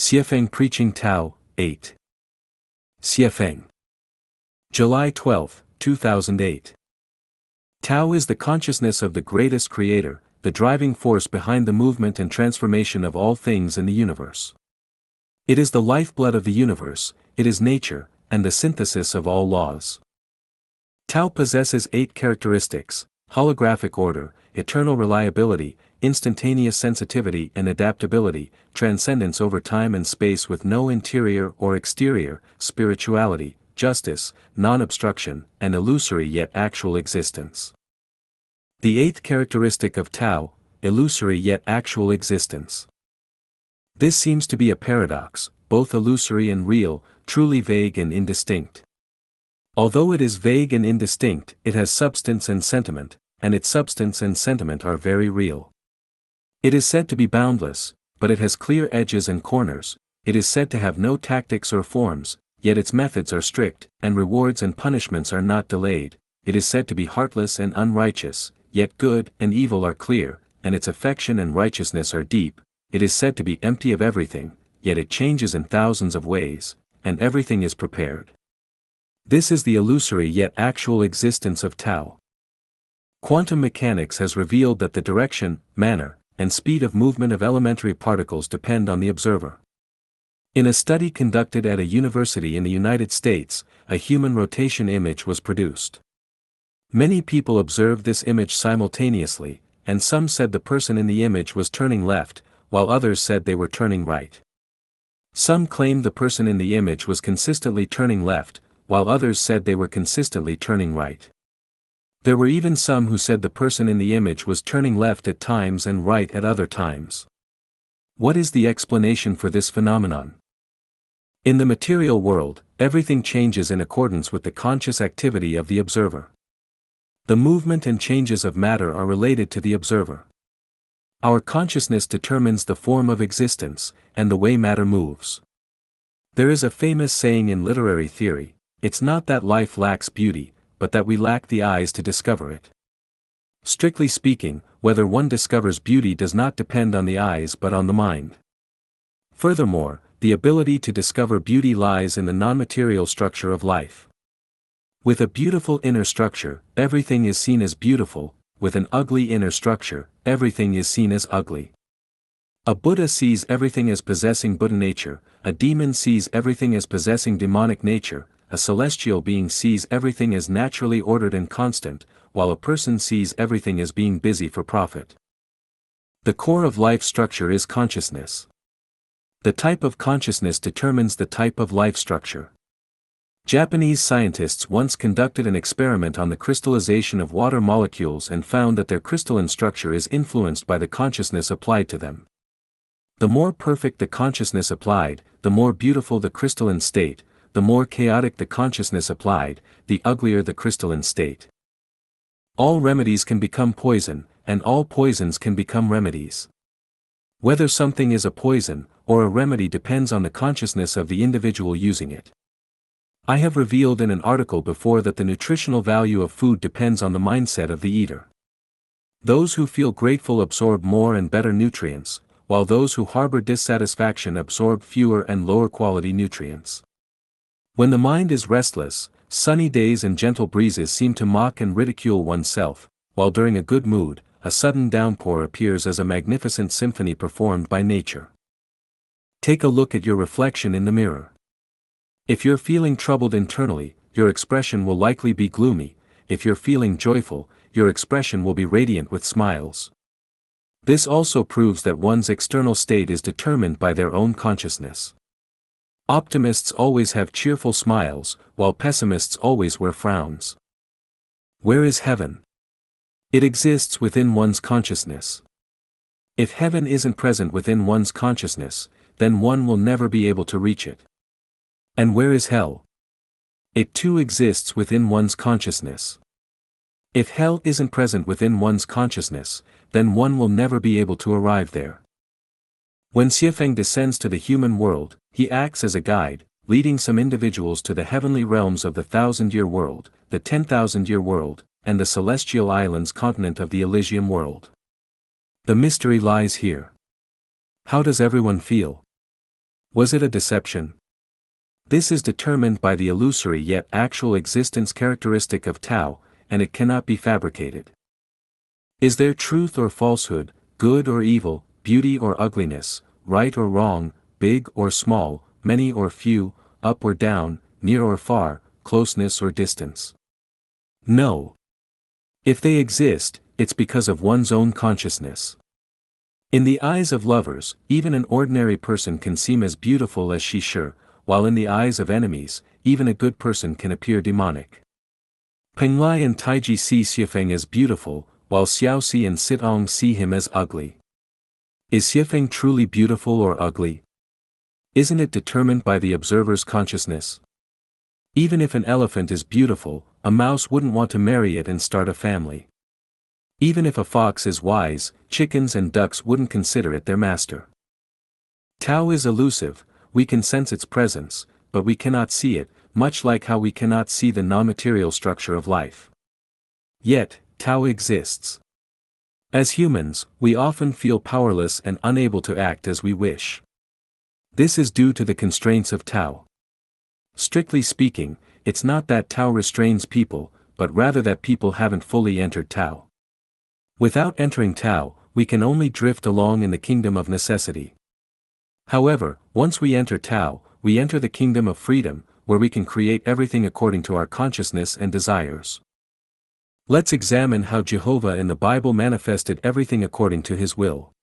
Xuefeng Preaching Tao, 8. Xuefeng. July 12, 2008. Tao is the consciousness of the greatest creator, the driving force behind the movement and transformation of all things in the universe. It is the lifeblood of the universe, it is nature, and the synthesis of all laws. Tao possesses 8 characteristics: holographic order, eternal reliability, instantaneous sensitivity and adaptability, transcendence over time and space with no interior or exterior, spirituality, justice, non-obstruction, and illusory yet actual existence. The 8th characteristic of Tao, illusory yet actual existence. This seems to be a paradox, both illusory and real, truly vague and indistinct. Although it is vague and indistinct, it has substance and sentiment, and its substance and sentiment are very real. It is said to be boundless, but it has clear edges and corners. It is said to have no tactics or forms, yet its methods are strict, and rewards and punishments are not delayed. It is said to be heartless and unrighteous, yet good and evil are clear, and its affection and righteousness are deep. It is said to be empty of everything, yet it changes in thousands of ways, and everything is prepared. This is the illusory yet actual existence of Tao. Quantum mechanics has revealed that the direction, manner, and speed of movement of elementary particles depend on the observer. In a study conducted at a university in the United States, a human rotation image was produced. Many people observed this image simultaneously, and some said the person in the image was turning left, while others said they were turning right. Some claimed the person in the image was consistently turning left, while others said they were consistently turning right. There were even some who said the person in the image was turning left at times and right at other times. What is the explanation for this phenomenon? In the material world, everything changes in accordance with the conscious activity of the observer. The movement and changes of matter are related to the observer. Our consciousness determines the form of existence, and the way matter moves. There is a famous saying in literary theory: it's not that life lacks beauty, but that we lack the eyes to discover it. Strictly speaking, whether one discovers beauty does not depend on the eyes but on the mind. Furthermore, the ability to discover beauty lies in the non-material structure of life. With a beautiful inner structure, everything is seen as beautiful; with an ugly inner structure, everything is seen as ugly. A Buddha sees everything as possessing Buddha nature, a demon sees everything as possessing demonic nature, a celestial being sees everything as naturally ordered and constant, while a person sees everything as being busy for profit. The core of life structure is consciousness. The type of consciousness determines the type of life structure. Japanese scientists once conducted an experiment on the crystallization of water molecules and found that their crystalline structure is influenced by the consciousness applied to them. The more perfect the consciousness applied, the more beautiful the crystalline state; the more chaotic the consciousness applied, the uglier the crystalline state. All remedies can become poison, and all poisons can become remedies. Whether something is a poison or a remedy depends on the consciousness of the individual using it. I have revealed in an article before that the nutritional value of food depends on the mindset of the eater. Those who feel grateful absorb more and better nutrients, while those who harbor dissatisfaction absorb fewer and lower quality nutrients. When the mind is restless, sunny days and gentle breezes seem to mock and ridicule oneself, while during a good mood, a sudden downpour appears as a magnificent symphony performed by nature. Take a look at your reflection in the mirror. If you're feeling troubled internally, your expression will likely be gloomy; if you're feeling joyful, your expression will be radiant with smiles. This also proves that one's external state is determined by their own consciousness. Optimists always have cheerful smiles, while pessimists always wear frowns. Where is heaven? It exists within one's consciousness. If heaven isn't present within one's consciousness, then one will never be able to reach it. And where is hell? It too exists within one's consciousness. If hell isn't present within one's consciousness, then one will never be able to arrive there. When Xuefeng descends to the human world, he acts as a guide, leading some individuals to the heavenly realms of the 1,000-year world, the 10,000-year world, and the celestial islands continent of the Elysium world. The mystery lies here. How does everyone feel? Was it a deception? This is determined by the illusory yet actual existence characteristic of Tao, and it cannot be fabricated. Is there truth or falsehood, good or evil, beauty or ugliness, right or wrong, big or small, many or few, up or down, near or far, closeness or distance? No. If they exist, it's because of one's own consciousness. In the eyes of lovers, even an ordinary person can seem as beautiful as she, while in the eyes of enemies, even a good person can appear demonic. Penglai and Taiji see Xuefeng as beautiful, while Xiaoxi and Sitong see him as ugly. Is Xuefeng truly beautiful or ugly? Isn't it determined by the observer's consciousness? Even if an elephant is beautiful, a mouse wouldn't want to marry it and start a family. Even if a fox is wise, chickens and ducks wouldn't consider it their master. Tao is elusive, we can sense its presence, but we cannot see it, much like how we cannot see the non-material structure of life. Yet, Tao exists. As humans, we often feel powerless and unable to act as we wish. This is due to the constraints of Tao. Strictly speaking, it's not that Tao restrains people, but rather that people haven't fully entered Tao. Without entering Tao, we can only drift along in the kingdom of necessity. However, once we enter Tao, we enter the kingdom of freedom, where we can create everything according to our consciousness and desires. Let's examine how Jehovah in the Bible manifested everything according to his will.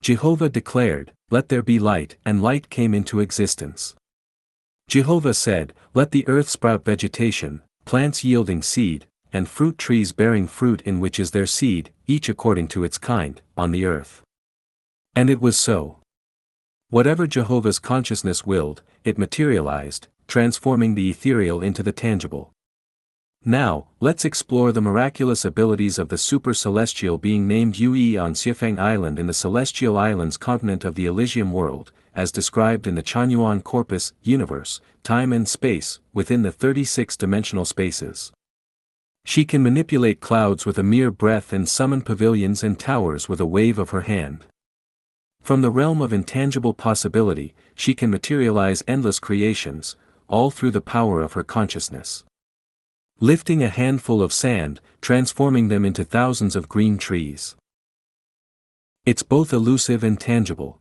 Jehovah declared, "Let there be light," and light came into existence. Jehovah said, "Let the earth sprout vegetation, plants yielding seed, and fruit trees bearing fruit in which is their seed, each according to its kind, on the earth." And it was so. Whatever Jehovah's consciousness willed, it materialized, transforming the ethereal into the tangible. Now, let's explore the miraculous abilities of the super-celestial being named Yue on Xuefeng Island in the Celestial Islands continent of the Elysium world, as described in the Chanyuan corpus, universe, time and space, within the 36-dimensional spaces. She can manipulate clouds with a mere breath and summon pavilions and towers with a wave of her hand. From the realm of intangible possibility, she can materialize endless creations, all through the power of her consciousness. Lifting a handful of sand, transforming them into thousands of green trees. It's both elusive and tangible.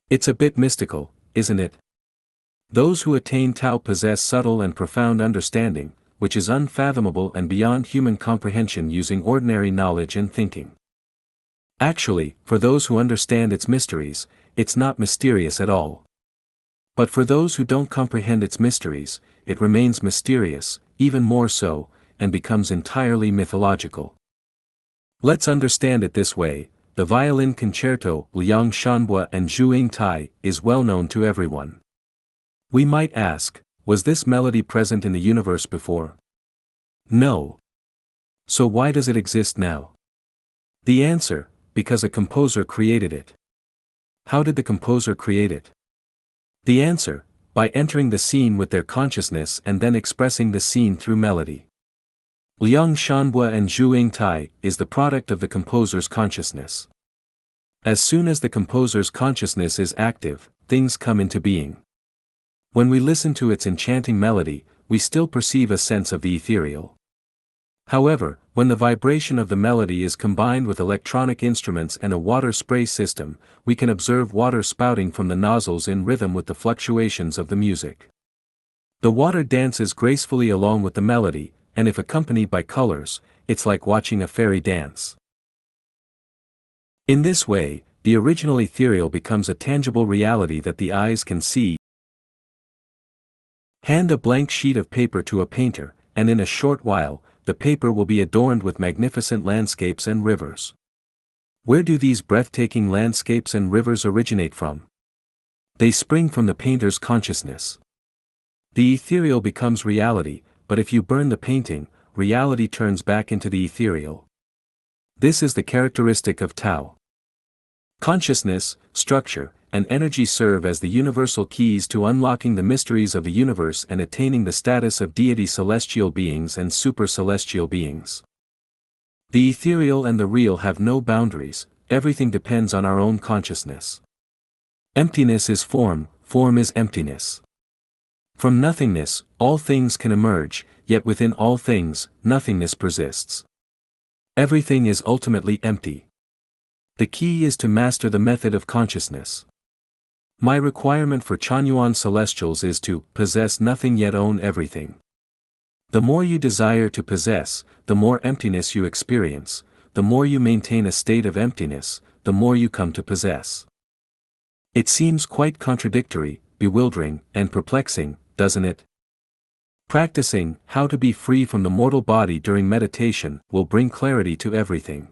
It's a bit mystical, isn't it? Those who attain Tao possess subtle and profound understanding, which is unfathomable and beyond human comprehension using ordinary knowledge and thinking. Actually, for those who understand its mysteries, it's not mysterious at all. But for those who don't comprehend its mysteries, it remains mysterious, even more so, and becomes entirely mythological. Let's understand it this way: the violin concerto Lifechanyuan and Xuefeng Tai is well known to everyone. We might ask, was this melody present in the universe before? No. So why does it exist now? The answer: because a composer created it. How did the composer create it? The answer: by entering the scene with their consciousness and then expressing the scene through melody. Lifechanyuan and Xuefeng Tai is the product of the composer's consciousness. As soon as the composer's consciousness is active, things come into being. When we listen to its enchanting melody, we still perceive a sense of the ethereal. However, when the vibration of the melody is combined with electronic instruments and a water spray system, we can observe water spouting from the nozzles in rhythm with the fluctuations of the music. The water dances gracefully along with the melody, and if accompanied by colors, it's like watching a fairy dance. In this way, the original ethereal becomes a tangible reality that the eyes can see. Hand a blank sheet of paper to a painter, and in a short while, the paper will be adorned with magnificent landscapes and rivers. Where do these breathtaking landscapes and rivers originate from? They spring from the painter's consciousness. The ethereal becomes reality, but if you burn the painting, reality turns back into the ethereal. This is the characteristic of Tao. Consciousness, structure, and energy serve as the universal keys to unlocking the mysteries of the universe and attaining the status of deity celestial beings and super-celestial beings. The ethereal and the real have no boundaries, everything depends on our own consciousness. Emptiness is form, form is emptiness. From nothingness, all things can emerge, yet within all things, nothingness persists. Everything is ultimately empty. The key is to master the method of consciousness. My requirement for Chanyuan celestials is to possess nothing yet own everything. The more you desire to possess, the more emptiness you experience, the more you maintain a state of emptiness, the more you come to possess. It seems quite contradictory, bewildering, and perplexing, doesn't it? Practicing how to be free from the mortal body during meditation will bring clarity to everything.